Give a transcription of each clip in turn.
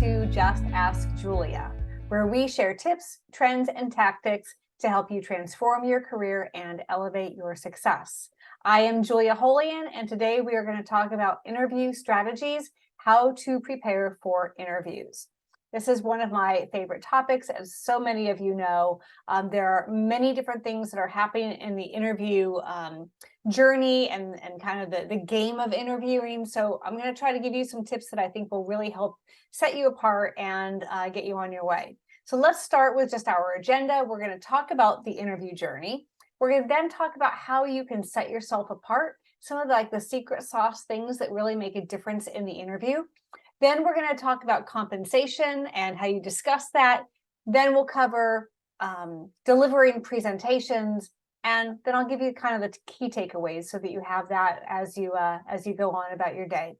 to Just Ask Julia, where we share tips, trends, and tactics to help you transform your career and elevate your success. I am Julia Holian, and today we are going to talk about interview strategies, how to prepare for interviews. This is one of my favorite topics, as so many of you know. There are many different things that are happening in the interview journey and kind of the game of interviewing. So I'm going to try to give you some tips that I think will really help set you apart and get you on your way. So let's start with just our agenda. We're going to talk about the interview journey. We're going to then talk about how you can set yourself apart, some of the secret sauce things that really make a difference in the interview. Then we're going to talk about compensation and how you discuss that. Then we'll cover delivering presentations, and then I'll give you kind of the key takeaways so that you have that as you go on about your day.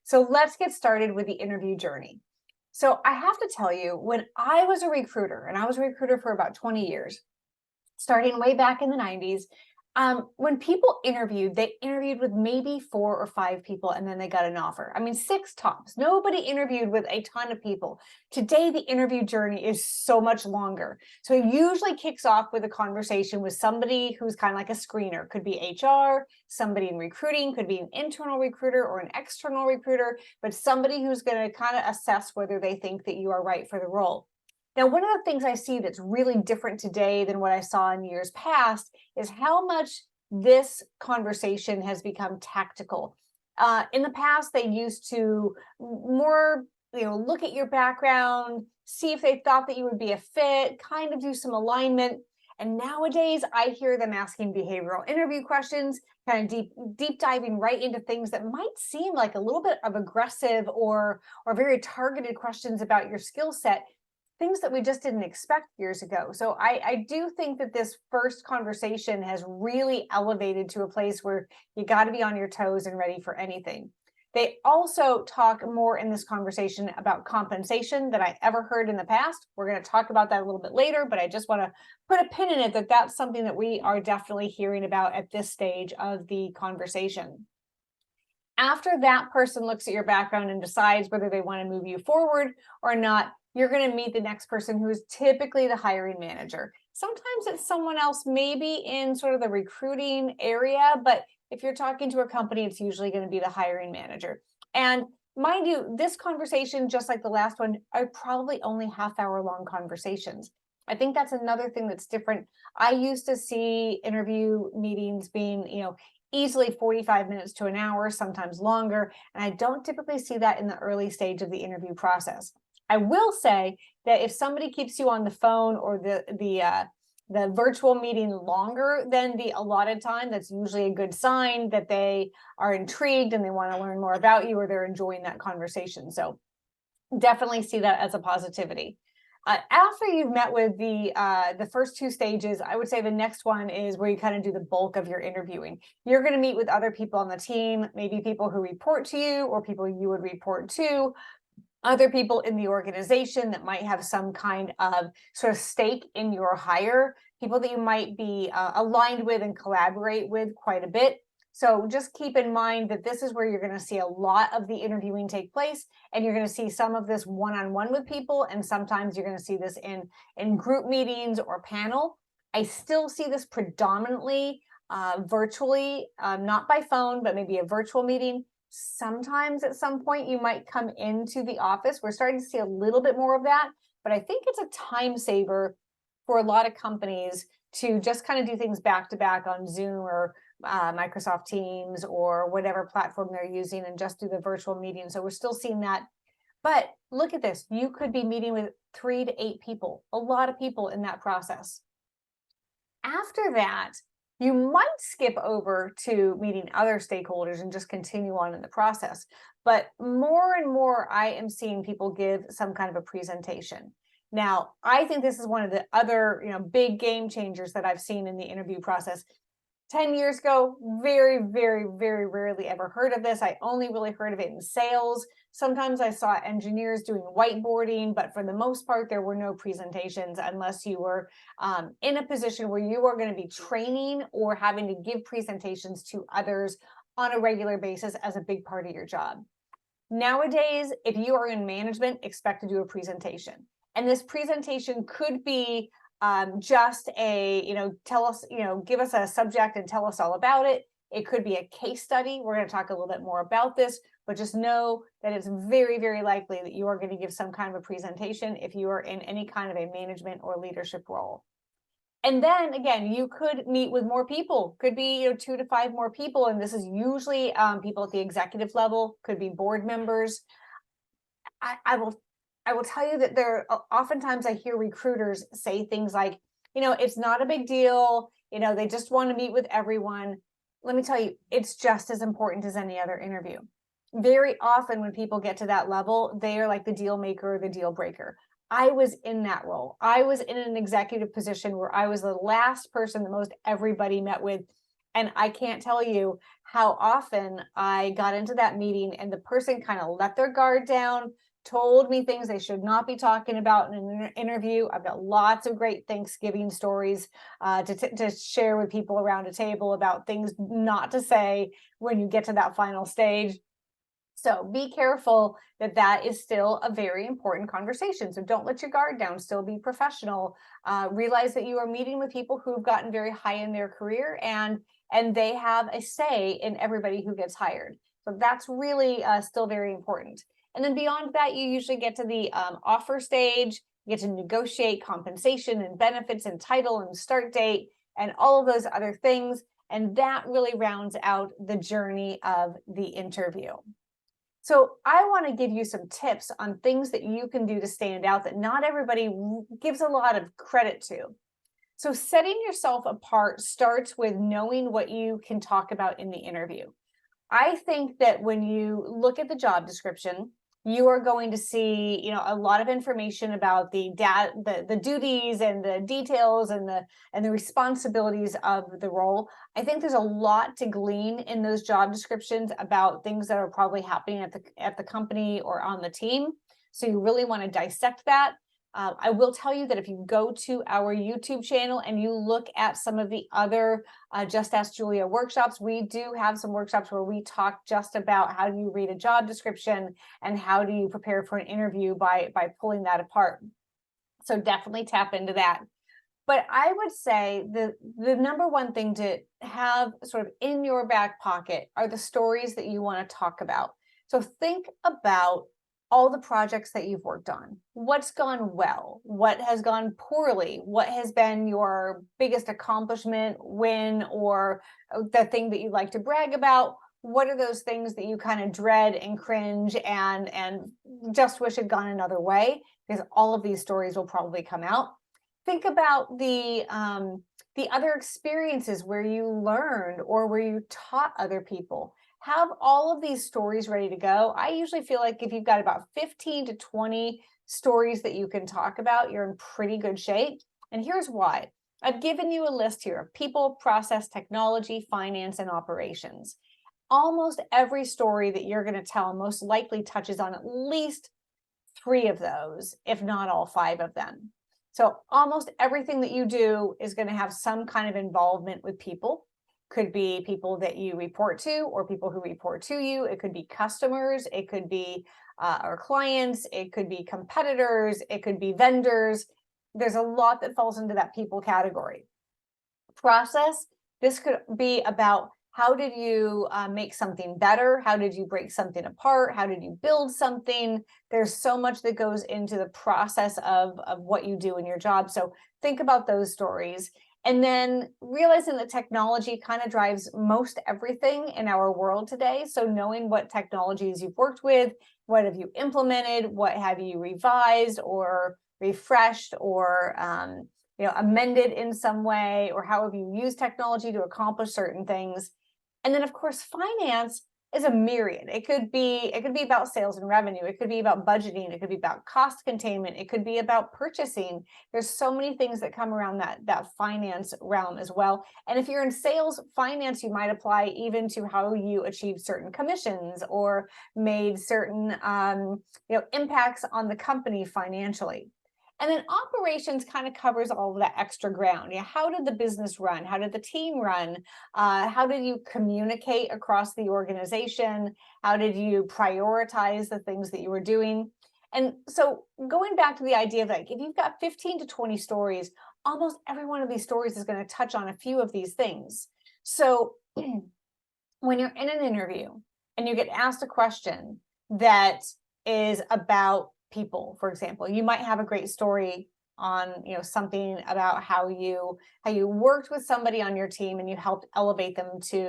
So let's get started with the interview journey. So I have to tell you, when I was a recruiter, and I was a recruiter for about 20 years, starting way back in the 90s, when people interviewed, they interviewed with maybe 4 or 5 people and then they got an offer. I mean, 6 tops. Nobody interviewed with a ton of people. Today, the interview journey is so much longer. So it usually kicks off with a conversation with somebody who's kind of like a screener. Could be HR, somebody in recruiting, could be an internal recruiter or an external recruiter, but somebody who's going to kind of assess whether they think that you are right for the role. Now, one of the things I see that's really different today than what I saw in years past is how much this conversation has become tactical. In the past, they used to more, look at your background, see if they thought that you would be a fit, kind of do some alignment. And nowadays, I hear them asking behavioral interview questions, kind of deep diving right into things that might seem like a little bit of aggressive or very targeted questions about your skill set. Things that we just didn't expect years ago. So I do think that this first conversation has really elevated to a place where you got to be on your toes and ready for anything. They also talk more in this conversation about compensation than I ever heard in the past. We're going to talk about that a little bit later, but I just want to put a pin in it that that's something that we are definitely hearing about at this stage of the conversation. After that person looks at your background and decides whether they want to move you forward or not, you're going to meet the next person, who is typically the hiring manager. Sometimes it's someone else, maybe in sort of the recruiting area, but if you're talking to a company, it's usually going to be the hiring manager. And mind you, this conversation, just like the last one, are probably only half-hour-long conversations. I think that's another thing that's different. I used to see interview meetings being, easily 45 minutes to an hour, sometimes longer, and I don't typically see that in the early stage of the interview process. I will say that if somebody keeps you on the phone or the virtual meeting longer than the allotted time, that's usually a good sign that they are intrigued and they want to learn more about you, or they're enjoying that conversation. So definitely see that as a positivity. After you've met with the first 2 stages, I would say the next one is where you kind of do the bulk of your interviewing. You're going to meet with other people on the team, maybe people who report to you or people you would report to, other people in the organization that might have some kind of sort of stake in your hire, people that you might be aligned with and collaborate with quite a bit. So just keep in mind that this is where you're going to see a lot of the interviewing take place, and you're going to see some of this one-on-one with people, and sometimes you're going to see this in group meetings or panel. I still see this predominantly virtually, not by phone, but maybe a virtual meeting. Sometimes at some point you might come into the office. We're starting to see a little bit more of that, but I think it's a time saver for a lot of companies to just kind of do things back to back on Zoom or Microsoft Teams or whatever platform they're using, and just do the virtual meeting. So we're still seeing that. But look at this. You could be meeting with 3 to 8 people, a lot of people in that process. After that, you might skip over to meeting other stakeholders and just continue on in the process. But more and more, I am seeing people give some kind of a presentation. Now, I think this is one of the other, big game changers that I've seen in the interview process. 10 years ago, very, very, very rarely ever heard of this. I only really heard of it in sales. Sometimes I saw engineers doing whiteboarding, but for the most part, there were no presentations unless you were in a position where you are going to be training or having to give presentations to others on a regular basis as a big part of your job. Nowadays, if you are in management, expect to do a presentation. And this presentation could be just a, tell us, give us a subject and tell us all about it. It could be a case study. We're going to talk a little bit more about this, but just know that it's very, very likely that you are going to give some kind of a presentation if you are in any kind of a management or leadership role. And then again, you could meet with more people, could be 2 to 5 more people. And this is usually people at the executive level, could be board members. I will tell you that oftentimes I hear recruiters say things like, it's not a big deal. They just want to meet with everyone. Let me tell you, it's just as important as any other interview. Very often when people get to that level, they are like the deal maker or the deal breaker. I was in that role. I was in an executive position where I was the last person that most everybody met with. And I can't tell you how often I got into that meeting and the person kind of let their guard down, told me things they should not be talking about in an interview. I've got lots of great Thanksgiving stories to share with people around a table about things not to say when you get to that final stage. So be careful that is still a very important conversation. So don't let your guard down, still be professional. Realize that you are meeting with people who've gotten very high in their career and they have a say in everybody who gets hired. So that's really still very important. And then beyond that, you usually get to the offer stage, you get to negotiate compensation and benefits and title and start date and all of those other things. And that really rounds out the journey of the interview. So I want to give you some tips on things that you can do to stand out that not everybody gives a lot of credit to. So setting yourself apart starts with knowing what you can talk about in the interview. I think that when you look at the job description, you are going to see, a lot of information about the duties and the details and the responsibilities of the role. I think there's a lot to glean in those job descriptions about things that are probably happening at the company or on the team. So you really want to dissect that. I will tell you that if you go to our YouTube channel and you look at some of the other Just Ask Julia workshops, we do have some workshops where we talk just about how do you read a job description and how do you prepare for an interview by pulling that apart. So definitely tap into that. But I would say the number one thing to have sort of in your back pocket are the stories that you want to talk about. So think about all the projects that you've worked on. What's gone well? What has gone poorly? What has been your biggest accomplishment, win, or the thing that you like to brag about? What are those things that you kind of dread and cringe and just wish had gone another way? Because all of these stories will probably come out. Think about the other experiences where you learned or where you taught other people. Have all of these stories ready to go. I usually feel like if you've got about 15 to 20 stories that you can talk about, you're in pretty good shape. And here's why. I've given you a list here of people, process, technology, finance, and operations. Almost every story that you're going to tell most likely touches on at least 3 of those, if not all 5 of them. So almost everything that you do is going to have some kind of involvement with people. Could be people that you report to or people who report to you. It could be customers. It could be our clients. It could be competitors. It could be vendors. There's a lot that falls into that people category. Process. This could be about how did you make something better? How did you break something apart? How did you build something? There's so much that goes into the process of what you do in your job. So think about those stories. And then realizing that technology kind of drives most everything in our world today. So knowing what technologies you've worked with, what have you implemented, what have you revised or refreshed or amended in some way, or how have you used technology to accomplish certain things. And then of course, finance is a myriad. It could be about sales and revenue. It could be about budgeting. It could be about cost containment. It could be about purchasing. There's so many things that come around that finance realm as well. And if you're in sales, finance, you might apply even to how you achieve certain commissions or made certain impacts on the company financially. And then operations kind of covers all of that extra ground. Yeah, how did the business run? How did the team run? How did you communicate across the organization? How did you prioritize the things that you were doing? And so going back to the idea of like, if you've got 15 to 20 stories, almost every one of these stories is going to touch on a few of these things. So when you're in an interview and you get asked a question that is about people, for example, you might have a great story on, something about how you worked with somebody on your team and you helped elevate them to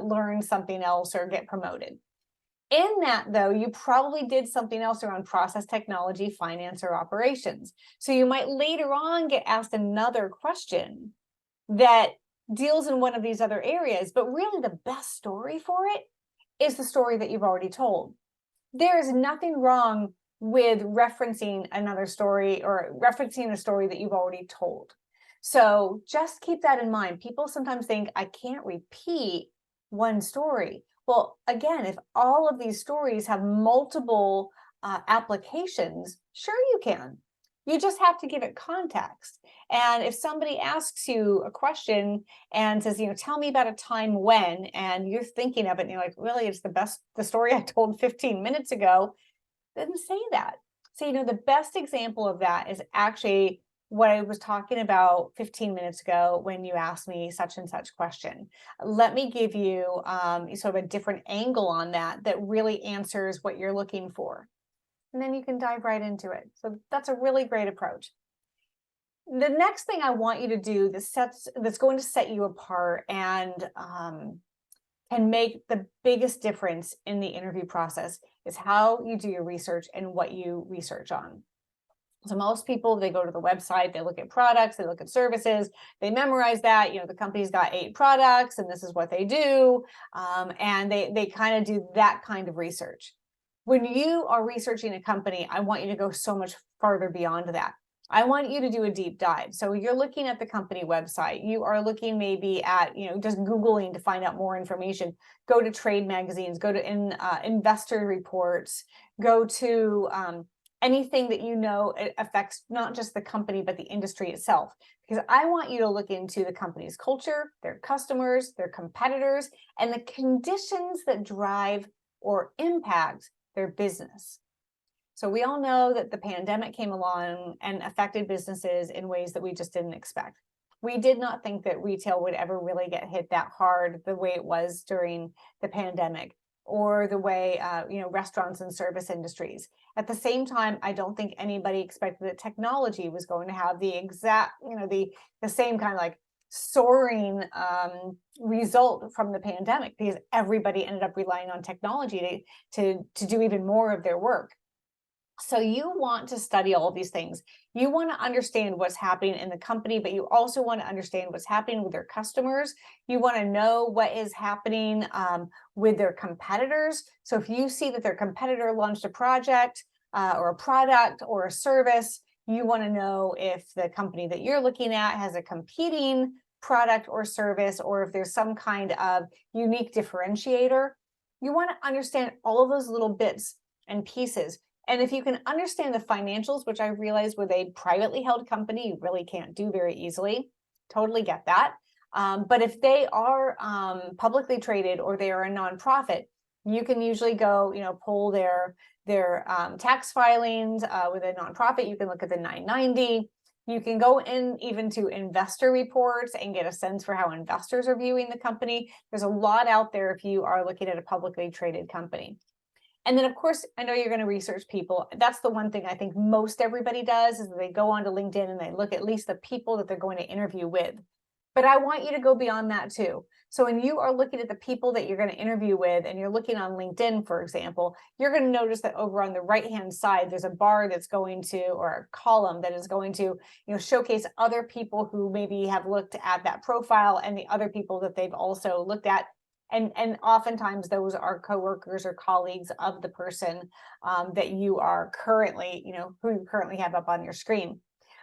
learn something else or get promoted. In that, though, you probably did something else around process technology, finance, or operations. So you might later on get asked another question that deals in one of these other areas, but really the best story for it is the story that you've already told. There is nothing wrong with referencing another story or referencing a story that you've already told. So just keep that in mind. People sometimes think, I can't repeat one story. Well, again, if all of these stories have multiple applications, sure you can. You just have to give it context. And if somebody asks you a question and says, tell me about a time when, and you're thinking of it and you're like, really, it's the story I told 15 minutes ago, then say that. So, the best example of that is actually what I was talking about 15 minutes ago when you asked me such and such question. Let me give you sort of a different angle on that really answers what you're looking for. And then you can dive right into it. So that's a really great approach. The next thing I want you to do that's going to set you apart and can make the biggest difference in the interview process is how you do your research and what you research on. So most people, they go to the website, they look at products, they look at services, they memorize that, the company's got 8 products and this is what they do. And they kind of do that kind of research. When you are researching a company, I want you to go so much farther beyond that. I want you to do a deep dive. So you're looking at the company website. You are looking maybe at, just Googling to find out more information. Go to trade magazines, go to investor reports, go to anything that it affects not just the company, but the industry itself. Because I want you to look into the company's culture, their customers, their competitors, and the conditions that drive or impact their business. So we all know that the pandemic came along and affected businesses in ways that we just didn't expect. We did not think that retail would ever really get hit that hard the way it was during the pandemic, or the way restaurants and service industries. At the same time, I don't think anybody expected that technology was going to have the exact, the same kind of like soaring result from the pandemic, because everybody ended up relying on technology to do even more of their work. So you want to study all these things. You want to understand what's happening in the company, but you also want to understand what's happening with their customers. You want to know what is happening with their competitors. So if you see that their competitor launched a project or a product or a service, you want to know if the company that you're looking at has a competing product or service, or if there's some kind of unique differentiator. You want to understand all of those little bits and pieces. And if you can understand the financials, which I realize with a privately held company, you really can't do very easily. Totally get that. But if they are publicly traded or they are a nonprofit, you can usually go, pull their tax filings with a nonprofit. You can look at the 990. You can go in even to investor reports and get a sense for how investors are viewing the company. There's a lot out there if you are looking at a publicly traded company. And then, of course, I know you're going to research people. That's the one thing I think most everybody does, is they go onto LinkedIn and they look at least the people that they're going to interview with. But I want you to go beyond that too. So when you are looking at the people that you're going to interview with and you're looking on LinkedIn, for example, you're going to notice that over on the right-hand side, there's a bar that's going to, or a column that is going to, showcase other people who maybe have looked at that profile and the other people that they've also looked at. And oftentimes those are coworkers or colleagues of the person that you are currently, who you currently have up on your screen.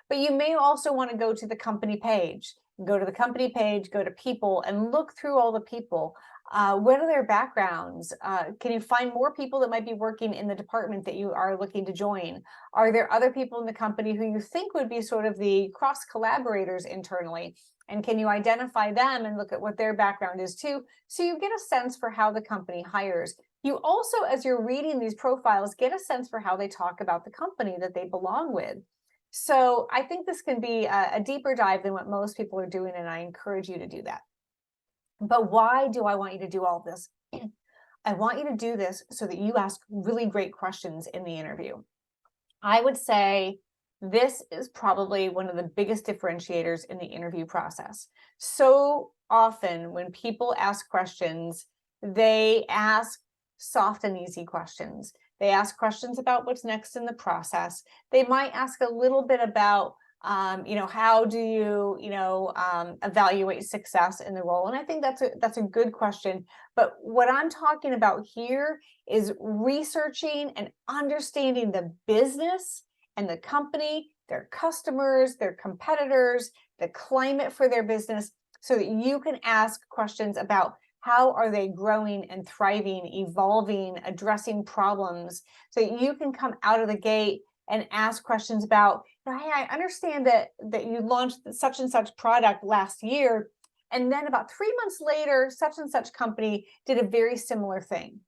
But you may also want to go to the company page. Go to the company page, go to people, and look through all the people. What are their backgrounds? Can you find more people that might be working in the department that you are looking to join? Are there other people in the company who you think would be sort of the cross collaborators internally? And can you identify them and look at what their background is too? So you get a sense for how the company hires. You also, as you're reading these profiles, get a sense for how they talk about the company that they belong with. So I think this can be a deeper dive than what most people are doing, and I encourage you to do that. But why do I want you to do all this? I want you to do this so that you ask really great questions in the interview. I would say this is probably one of the biggest differentiators in the interview process. So often when people ask questions, they ask soft and easy questions. They ask questions about what's next in the process. They might ask a little bit about how do you, evaluate success in the role? And I think that's a good question. But what I'm talking about here is researching and understanding the business and the company, their customers, their competitors, the climate for their business, so that you can ask questions about how are they growing and thriving, evolving, addressing problems, so that you can come out of the gate and ask questions about, hey, I understand that you launched such and such product last year, and then about 3 months later, such and such company did a very similar thing.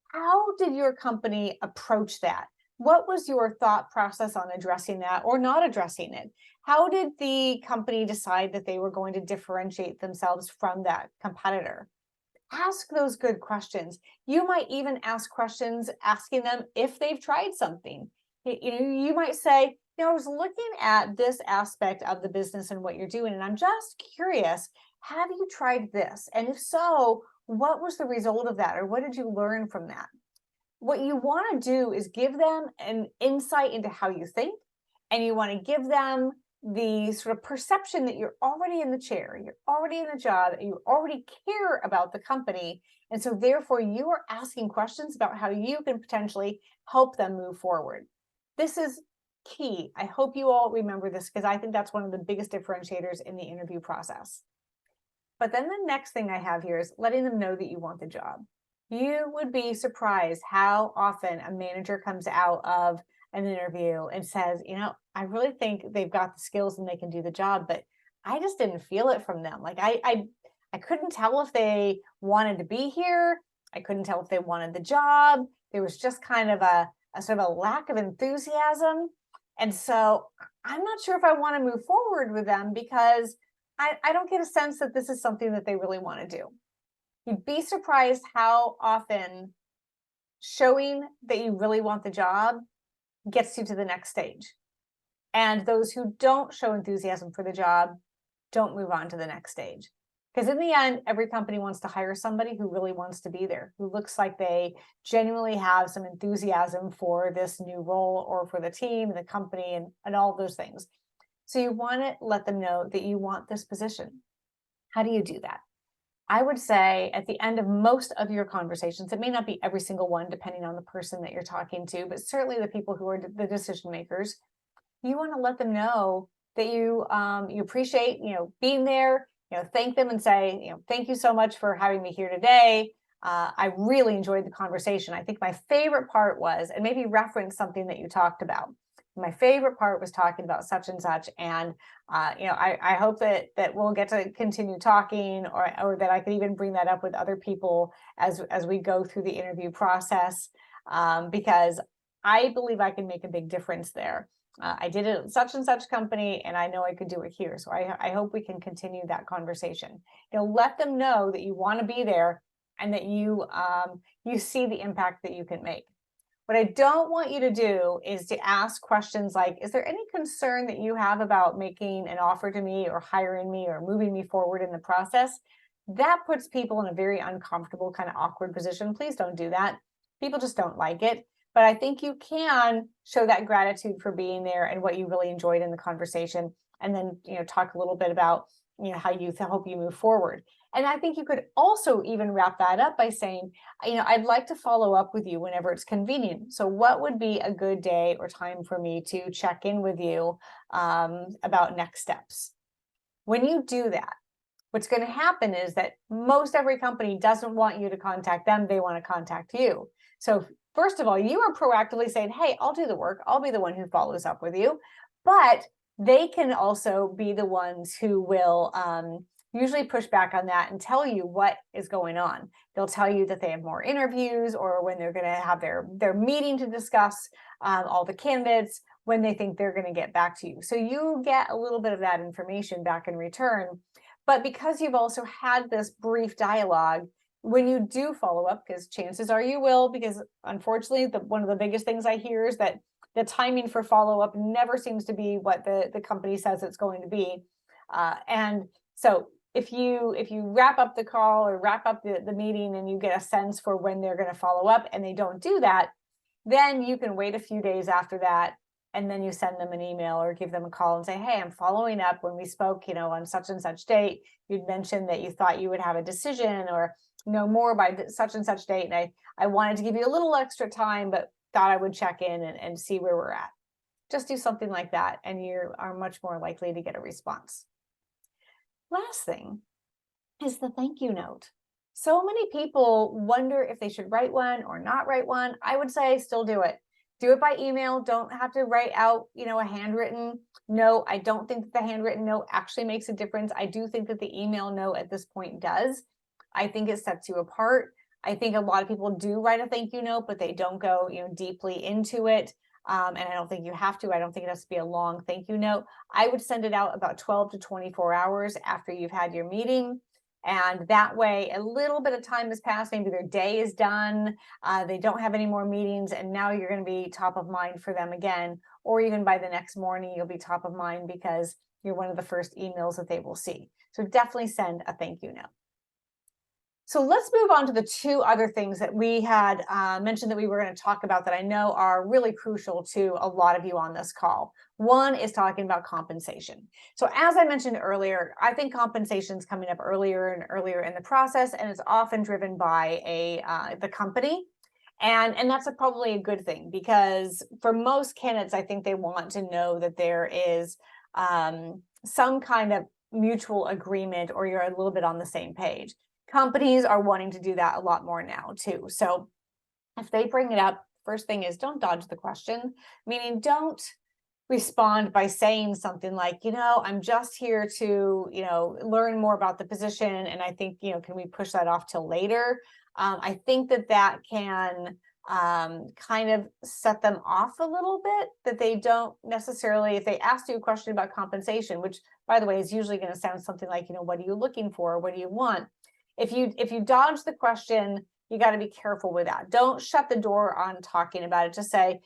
How did your company approach that? What was your thought process on addressing that or not addressing it? How did the company decide that they were going to differentiate themselves from that competitor? Ask those good questions. You might even ask questions asking them if they've tried something. You might say, I was looking at this aspect of the business and what you're doing, and I'm just curious, have you tried this? And if so, what was the result of that? Or what did you learn from that? What you want to do is give them an insight into how you think, and you want to give them the sort of perception that you're already in the chair, you're already in the job, you already care about the company. And so therefore you are asking questions about how you can potentially help them move forward. This is key. I hope you all remember this, because I think that's one of the biggest differentiators in the interview process. But then the next thing I have here is letting them know that you want the job. You would be surprised how often a manager comes out of an interview and says, I really think they've got the skills and they can do the job, but I just didn't feel it from them. Like I couldn't tell if they wanted to be here. I couldn't tell if they wanted the job. There was just kind of a sort of a lack of enthusiasm. And so I'm not sure if I want to move forward with them, because I don't get a sense that this is something that they really want to do. You'd be surprised how often showing that you really want the job gets you to the next stage. And those who don't show enthusiasm for the job don't move on to the next stage. Because in the end, every company wants to hire somebody who really wants to be there, who looks like they genuinely have some enthusiasm for this new role or for the team, the company, and all those things. So you want to let them know that you want this position. How do you do that? I would say at the end of most of your conversations, it may not be every single one, depending on the person that you're talking to, but certainly the people who are the decision makers, you want to let them know that you appreciate being there. Thank them and say, thank you so much for having me here today. I really enjoyed the conversation. I think my favorite part was, and maybe reference something that you talked about. My favorite part was talking about such and such, and I hope that we'll get to continue talking, or that I could even bring that up with other people as we go through the interview process, because I believe I can make a big difference there. I did it at such and such company, and I know I could do it here. So I hope we can continue that conversation. Let them know that you want to be there and that you see the impact that you can make. What I don't want you to do is to ask questions like, is there any concern that you have about making an offer to me or hiring me or moving me forward in the process? That puts people in a very uncomfortable, kind of awkward position. Please don't do that. People just don't like it. But I think you can show that gratitude for being there and what you really enjoyed in the conversation. And then, talk a little bit about, how you hope you move forward. And I think you could also even wrap that up by saying, I'd like to follow up with you whenever it's convenient. So what would be a good day or time for me to check in with you about next steps? When you do that, What's going to happen is that most every company doesn't want you to contact them. They want to contact you. So first of all, you are proactively saying, hey, I'll do the work. I'll be the one who follows up with you. But they can also be the ones who will usually push back on that and tell you what is going on. They'll tell you that they have more interviews, or when they're going to have their meeting to discuss all the candidates, when they think they're going to get back to you. So you get a little bit of that information back in return. But because you've also had this brief dialogue, when you do follow up, because chances are you will, because unfortunately, one of the biggest things I hear is that the timing for follow-up never seems to be what the company says it's going to be. And so if you wrap up the call or wrap up the meeting and you get a sense for when they're going to follow up and they don't do that, then you can wait a few days after that, and then you send them an email or give them a call and say, hey, I'm following up. When we spoke, on such and such date, you'd mentioned that you thought you would have a decision or know more by such and such date. And I wanted to give you a little extra time, but thought I would check in and see where we're at. Just do something like that, and you are much more likely to get a response. Last thing is the thank you note. So many people wonder if they should write one or not write one. I would say still do it. Do it by email. Don't have to write out, a handwritten note. I don't think that the handwritten note actually makes a difference. I do think that the email note at this point does. I think it sets you apart. I think a lot of people do write a thank you note, but they don't go, deeply into it. And I don't think you have to. I don't think it has to be a long thank you note. I would send it out about 12 to 24 hours after you've had your meeting. And that way, a little bit of time has passed. Maybe their day is done. They don't have any more meetings. And now you're going to be top of mind for them again. Or even by the next morning, you'll be top of mind because you're one of the first emails that they will see. So definitely send a thank you note. So let's move on to the two other things that we had mentioned that we were going to talk about that I know are really crucial to a lot of you on this call. One is talking about compensation. So as I mentioned earlier, I think compensation is coming up earlier and earlier in the process, and it's often driven by the company. And that's probably a good thing, because for most candidates, I think they want to know that there is some kind of mutual agreement, or you're a little bit on the same page. Companies are wanting to do that a lot more now too. So if they bring it up, first thing is don't dodge the question, meaning don't respond by saying something like, I'm just here to, learn more about the position. And I think, can we push that off till later? I think that can kind of set them off a little bit, that they don't necessarily, if they ask you a question about compensation, which by the way is usually going to sound something like, what are you looking for? What do you want? If you dodge the question, you got to be careful with that. Don't shut the door on talking about it. Just say,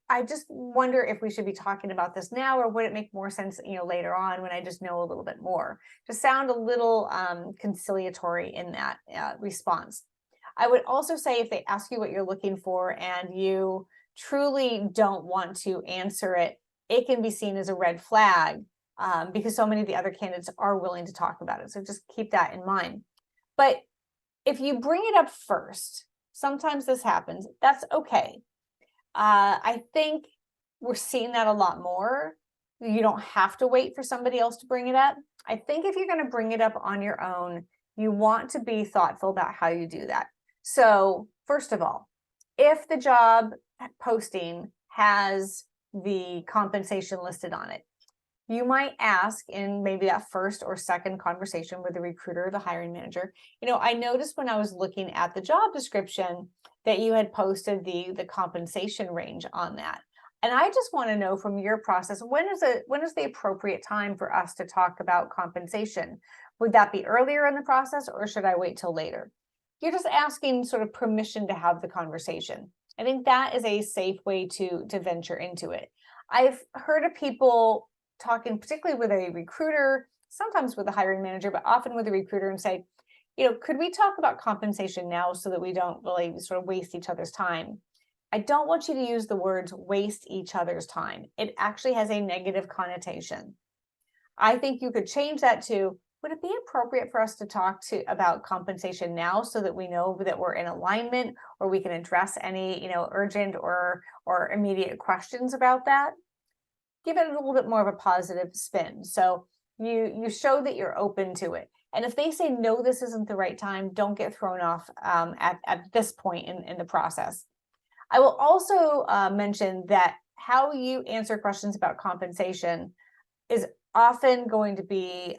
I just wonder if we should be talking about this now, or would it make more sense, later on when I just know a little bit more? Just sound a little conciliatory in that response. I would also say if they ask you what you're looking for and you truly don't want to answer it, it can be seen as a red flag because so many of the other candidates are willing to talk about it. So just keep that in mind. But if you bring it up first, sometimes this happens, that's okay. I think we're seeing that a lot more. You don't have to wait for somebody else to bring it up. I think if you're going to bring it up on your own, you want to be thoughtful about how you do that. So first of all, if the job posting has the compensation listed on it, you might ask in maybe that first or second conversation with the recruiter or the hiring manager, I noticed when I was looking at the job description that you had posted the compensation range on that. And I just want to know from your process, when is the appropriate time for us to talk about compensation? Would that be earlier in the process, or should I wait till later? You're just asking sort of permission to have the conversation. I think that is a safe way to venture into it. I've heard of people talking particularly with a recruiter, sometimes with a hiring manager, but often with a recruiter, and say, could we talk about compensation now so that we don't really sort of waste each other's time? I don't want you to use the words waste each other's time. It actually has a negative connotation. I think you could change that to, would it be appropriate for us to talk about compensation now so that we know that we're in alignment, or we can address any, urgent or immediate questions about that? Give it a little bit more of a positive spin. So you show that you're open to it. And if they say, no, this isn't the right time, don't get thrown off at this point in the process. I will also mention that how you answer questions about compensation is often going to be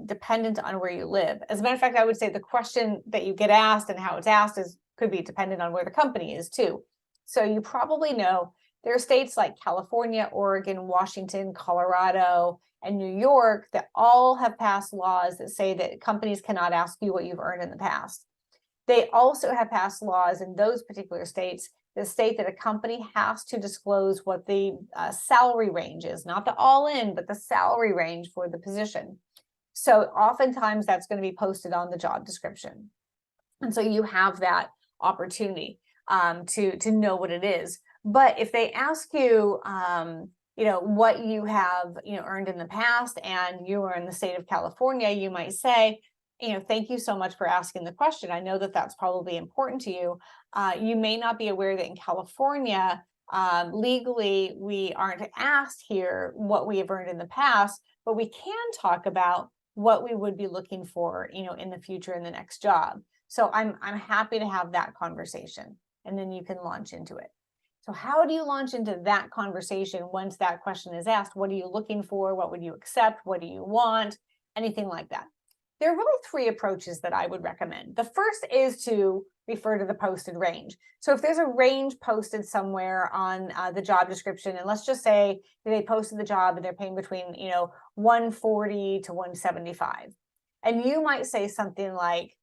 dependent on where you live. As a matter of fact, I would say the question that you get asked and how it's asked could be dependent on where the company is too. So you probably know there are states like California, Oregon, Washington, Colorado, and New York that all have passed laws that say that companies cannot ask you what you've earned in the past. They also have passed laws in those particular states that state that a company has to disclose what the salary range is, not the all-in, but the salary range for the position. So oftentimes that's going to be posted on the job description. And so you have that opportunity to know what it is. But if they ask you, what you have, earned in the past, and you are in the state of California, you might say, thank you so much for asking the question. I know that that's probably important to you. You may not be aware that in California, legally, we aren't asked here what we have earned in the past, but we can talk about what we would be looking for, in the future in the next job. So I'm happy to have that conversation, and then you can launch into it. So how do you launch into that conversation once that question is asked? What are you looking for? What would you accept? What do you want? Anything like that. There are really three approaches that I would recommend. The first is to refer to the posted range. So if there's a range posted somewhere on the job description, and let's just say they posted the job and they're paying between 140 to 175, and you might say something like,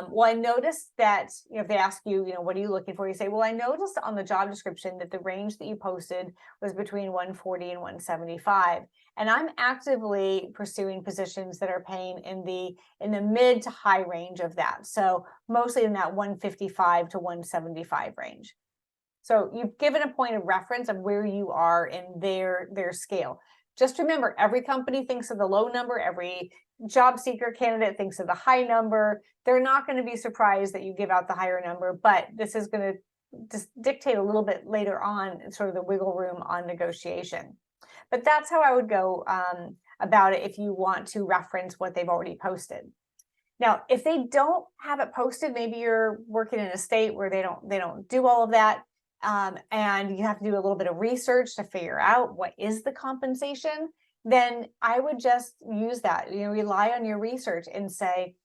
well, I noticed that, if they ask you, what are you looking for? You say, well, I noticed on the job description that the range that you posted was between 140 and 175. And I'm actively pursuing positions that are paying in the mid to high range of that. So mostly in that 155 to 175 range. So you've given a point of reference of where you are in their scale. Just remember, every company thinks of the low number, every job seeker candidate thinks of the high number. They're not going to be surprised that you give out the higher number, but this is going to just dictate a little bit later on, sort of the wiggle room on negotiation. But that's how I would go about it if you want to reference what they've already posted. Now, if they don't have it posted, maybe you're working in a state where they don't do all of that, and you have to do a little bit of research to figure out what is the compensation, then I would just use that, rely on your research and say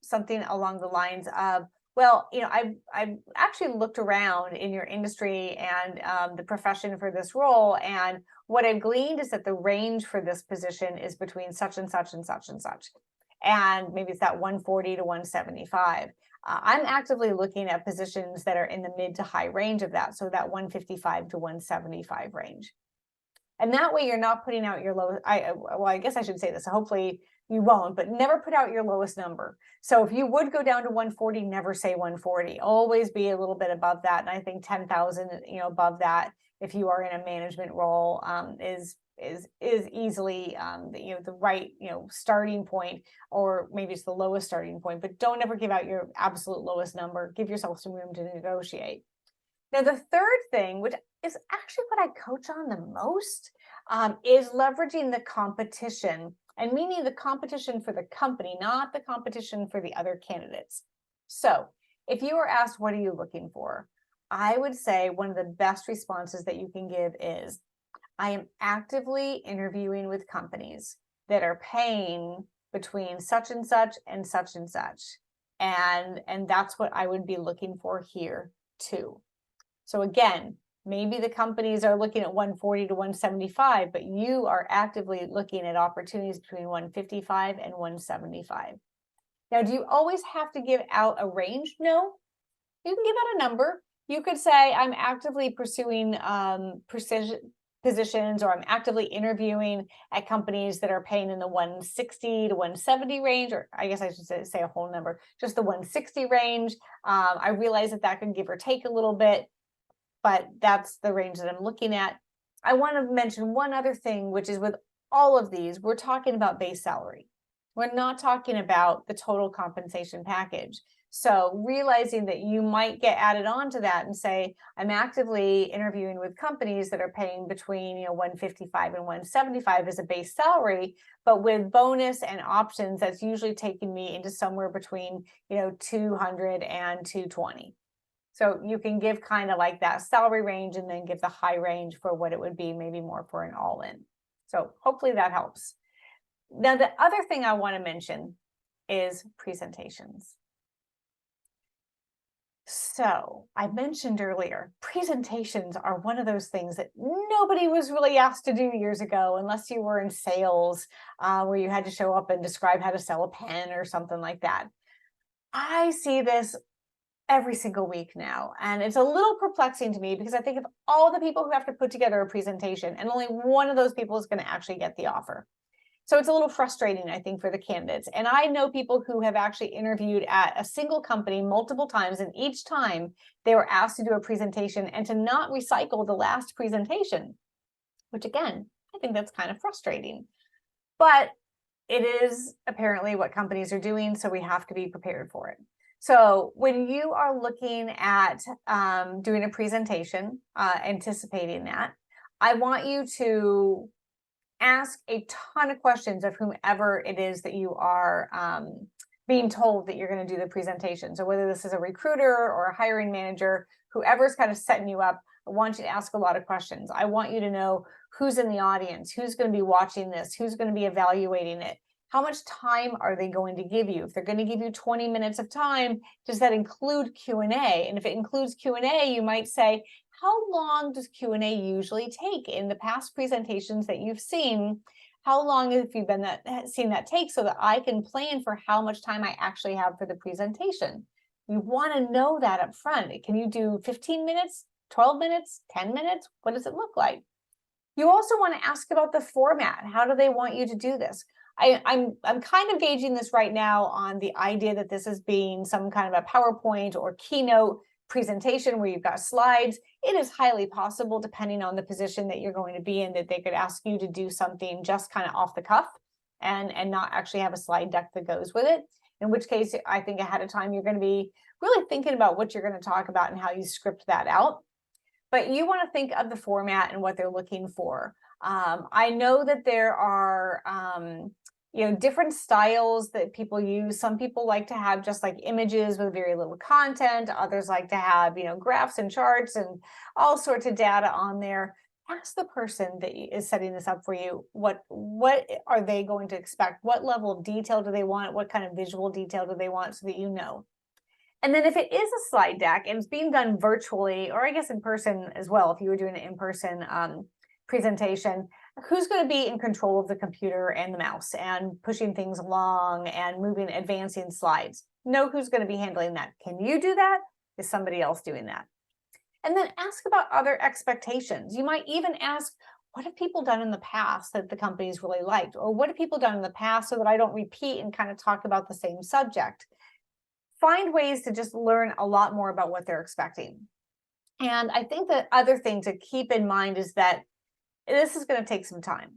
something along the lines of, well, I've actually looked around in your industry and the profession for this role, and what I've gleaned is that the range for this position is between such and such and such and such. And maybe it's that 140 to 175. I'm actively looking at positions that are in the mid to high range of that, so that 155 to 175 range. And that way you're not putting out your lowest, I guess I should say this, so hopefully you won't, but never put out your lowest number. So if you would go down to 140, never say 140, always be a little bit above that. And I think 10,000, above that, if you are in a management role, is easily the right starting point, or maybe it's the lowest starting point, but don't ever give out your absolute lowest number. Give yourself some room to negotiate. Now, the third thing, which is actually what I coach on the most, is leveraging the competition, and meaning the competition for the company, not the competition for the other candidates. So if you are asked, what are you looking for? I would say one of the best responses that you can give is, I am actively interviewing with companies that are paying between such and such and such and such. And that's what I would be looking for here too. So again, maybe the companies are looking at 140 to 175, but you are actively looking at opportunities between 155 and 175. Now, do you always have to give out a range? No, you can give out a number. You could say, I'm actively pursuing positions, or I'm actively interviewing at companies that are paying in the 160 to 170 range, or I guess I should say a whole number, just the 160 range. I realize that can give or take a little bit, but that's the range that I'm looking at. I want to mention one other thing, which is with all of these, we're talking about base salary. We're not talking about the total compensation package. So realizing that you might get added on to that and say, I'm actively interviewing with companies that are paying between 155 and 175 as a base salary, but with bonus and options, that's usually taking me into somewhere between 200 and 220. So you can give kind of like that salary range and then give the high range for what it would be, maybe more for an all-in. So hopefully that helps. Now, the other thing I want to mention is presentations. So I mentioned earlier, presentations are one of those things that nobody was really asked to do years ago, unless you were in sales, where you had to show up and describe how to sell a pen or something like that. I see this every single week now, and it's a little perplexing to me because I think of all the people who have to put together a presentation, and only one of those people is going to actually get the offer. So it's a little frustrating, I think, for the candidates. And I know people who have actually interviewed at a single company multiple times, and each time they were asked to do a presentation and to not recycle the last presentation, which again, I think that's kind of frustrating. But it is apparently what companies are doing, so we have to be prepared for it. So when you are looking at doing a presentation, anticipating that, I want you to ask a ton of questions of whomever it is that you are being told that you're going to do the presentation. So whether this is a recruiter or a hiring manager, whoever's kind of setting you up, I want you to ask a lot of questions. I want you to know who's in the audience, who's going to be watching this, who's going to be evaluating it. How much time are they going to give you? If they're going to give you 20 minutes of time, does that include Q&A? And if it includes Q&A, you might say, how long does Q&A usually take in the past presentations that you've seen? How long have you seen that take, so that I can plan for how much time I actually have for the presentation? You want to know that up front. Can you do 15 minutes, 12 minutes, 10 minutes? What does it look like? You also want to ask about the format. How do they want you to do this? I'm kind of gauging this right now on the idea that this is being some kind of a PowerPoint or keynote presentation where you've got slides. It is highly possible, depending on the position that you're going to be in, that they could ask you to do something just kind of off the cuff and not actually have a slide deck that goes with it. In which case, I think ahead of time, you're going to be really thinking about what you're going to talk about and how you script that out. But you want to think of the format and what they're looking for. I know that there are different styles that people use. Some people like to have just like images with very little content. Others like to have graphs and charts and all sorts of data on there. Ask the person that is setting this up for you, what are they going to expect? What level of detail do they want? What kind of visual detail do they want, so that you know? And then if it is a slide deck and it's being done virtually, or I guess in person as well, if you were doing an in-person presentation, who's going to be in control of the computer and the mouse and pushing things along and advancing slides? Know who's going to be handling that. Can you do that? Is somebody else doing that? And then ask about other expectations. You might even ask, what have people done in the past that the company's really liked? Or what have people done in the past so that I don't repeat and kind of talk about the same subject? Find ways to just learn a lot more about what they're expecting. And I think the other thing to keep in mind is that this is going to take some time.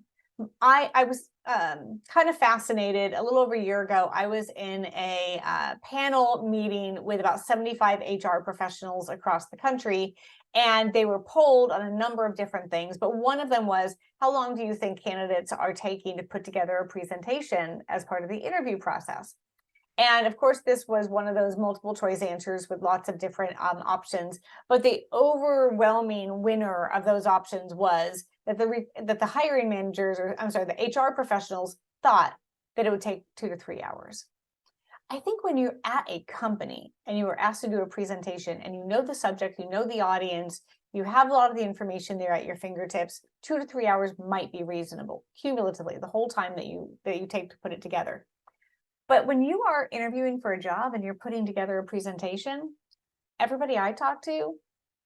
I was kind of fascinated. A little over a year ago, I was in a panel meeting with about 75 HR professionals across the country, and they were polled on a number of different things. But one of them was, how long do you think candidates are taking to put together a presentation as part of the interview process? And of course, this was one of those multiple choice answers with lots of different options. But the overwhelming winner of those options was that the hiring managers, or I'm sorry, the HR professionals thought that it would take 2 to 3 hours. I think when you're at a company and you are asked to do a presentation and you know the subject, you know the audience, you have a lot of the information there at your fingertips, 2 to 3 hours might be reasonable cumulatively, the whole time that you take to put it together. But when you are interviewing for a job and you're putting together a presentation, everybody I talk to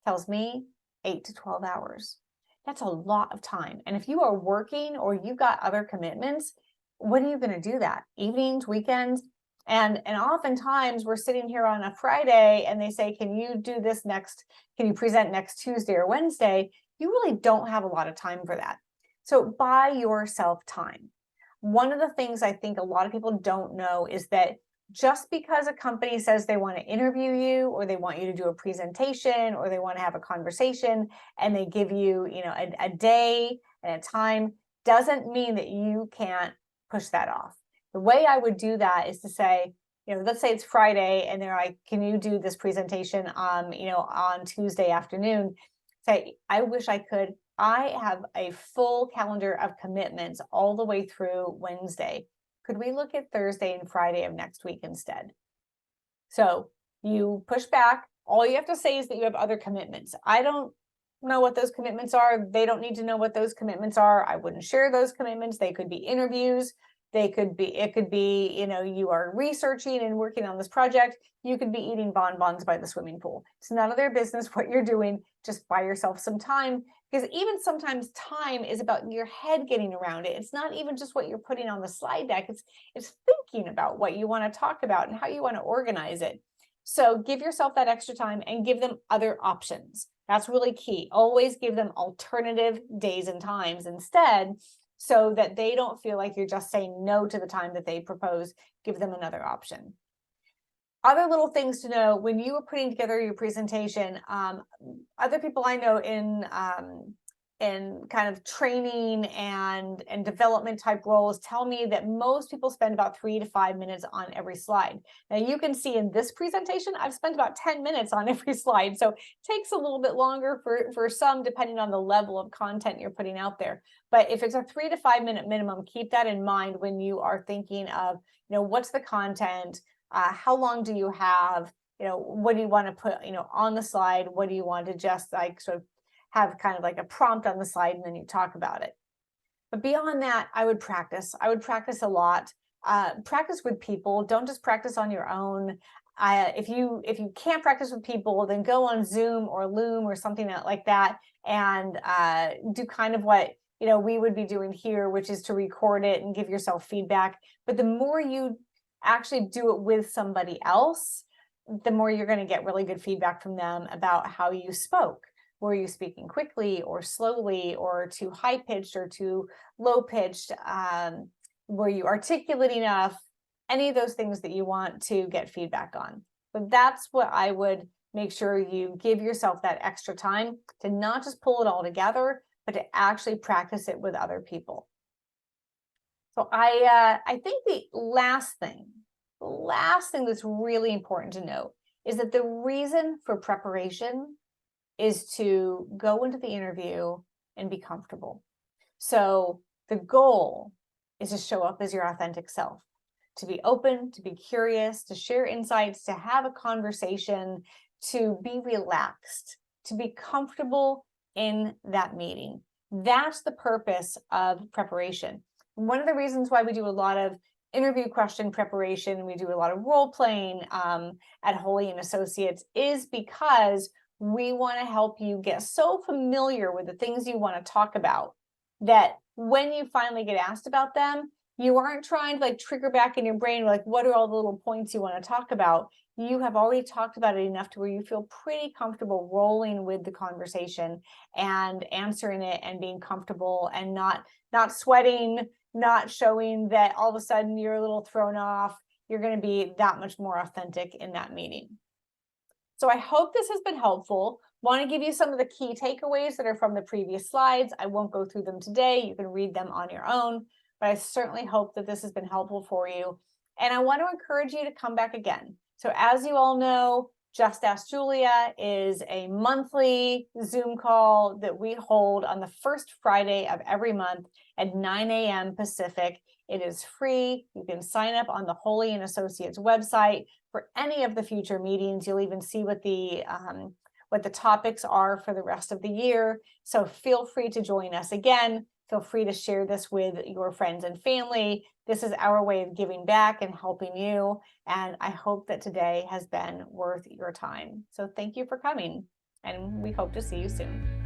tells me 8 to 12 hours. That's a lot of time. And if you are working or you've got other commitments, when are you going to do that? Evenings, weekends? And oftentimes we're sitting here on a Friday and they say, can you do this next? Can you present next Tuesday or Wednesday? You really don't have a lot of time for that. So buy yourself time. One of the things I think a lot of people don't know is that just because a company says they want to interview you, or they want you to do a presentation, or they want to have a conversation, and they give you, a day and a time, doesn't mean that you can't push that off. The way I would do that is to say, let's say it's Friday and they're like, can you do this presentation on Tuesday afternoon? Say, I wish I could. I have a full calendar of commitments all the way through Wednesday. Could we look at Thursday and Friday of next week instead? So you push back. All you have to say is that you have other commitments. I don't know what those commitments are. They don't need to know what those commitments are. I wouldn't share those commitments. They could be interviews. It could be, you are researching and working on this project. You could be eating bonbons by the swimming pool. It's none of their business what you're doing. Just buy yourself some time, because even sometimes time is about your head getting around it. It's not even just what you're putting on the slide deck. It's thinking about what you want to talk about and how you want to organize it. So give yourself that extra time and give them other options. That's really key. Always give them alternative days and times instead, so that they don't feel like you're just saying no to the time that they propose. Give them another option. Other little things to know when you are putting together your presentation, other people I know in kind of training and development type roles tell me that most people spend about 3 to 5 minutes on every slide. Now you can see in this presentation, I've spent about 10 minutes on every slide. So it takes a little bit longer for some, depending on the level of content you're putting out there. But if it's a 3 to 5 minute minimum, keep that in mind when you are thinking of, what's the content? How long do you have? What do you want to put, on the slide? What do you want to just like sort of have kind of like a prompt on the slide, and then you talk about it. But beyond that, I would practice. I would practice a lot. Practice with people. Don't just practice on your own. If you can't practice with people, then go on Zoom or Loom or something like that, and do kind of what we would be doing here, which is to record it and give yourself feedback. But the more you actually do it with somebody else, the more you're going to get really good feedback from them about how you spoke. Were you speaking quickly or slowly, or too high pitched or too low pitched? Were you articulate enough? Any of those things that you want to get feedback on. But that's what I would make sure you give yourself that extra time to not just pull it all together, but to actually practice it with other people. So I think the last thing that's really important to note is that the reason for preparation is to go into the interview and be comfortable. So the goal is to show up as your authentic self, to be open, to be curious, to share insights, to have a conversation, to be relaxed, to be comfortable in that meeting. That's the purpose of preparation. One of the reasons why we do a lot of interview question preparation, we do a lot of role playing at Holy and Associates, is because we want to help you get so familiar with the things you want to talk about that when you finally get asked about them, you aren't trying to like trigger back in your brain, like, what are all the little points you want to talk about? You have already talked about it enough to where you feel pretty comfortable rolling with the conversation and answering it and being comfortable and not sweating, not showing that all of a sudden you're a little thrown off. You're going to be that much more authentic in that meeting. So I hope this has been helpful. Want to give you some of the key takeaways that are from the previous slides. I won't go through them today. You can read them on your own, but I certainly hope that this has been helpful for you. And I want to encourage you to come back again. So as you all know, Just Ask Julia is a monthly Zoom call that we hold on the first Friday of every month at 9 a.m. Pacific. It is free. You can sign up on the Holy and Associates website for any of the future meetings. You'll even see what the topics are for the rest of the year. So feel free to join us again. Feel free to share this with your friends and family. This is our way of giving back and helping you. And I hope that today has been worth your time. So thank you for coming, and we hope to see you soon.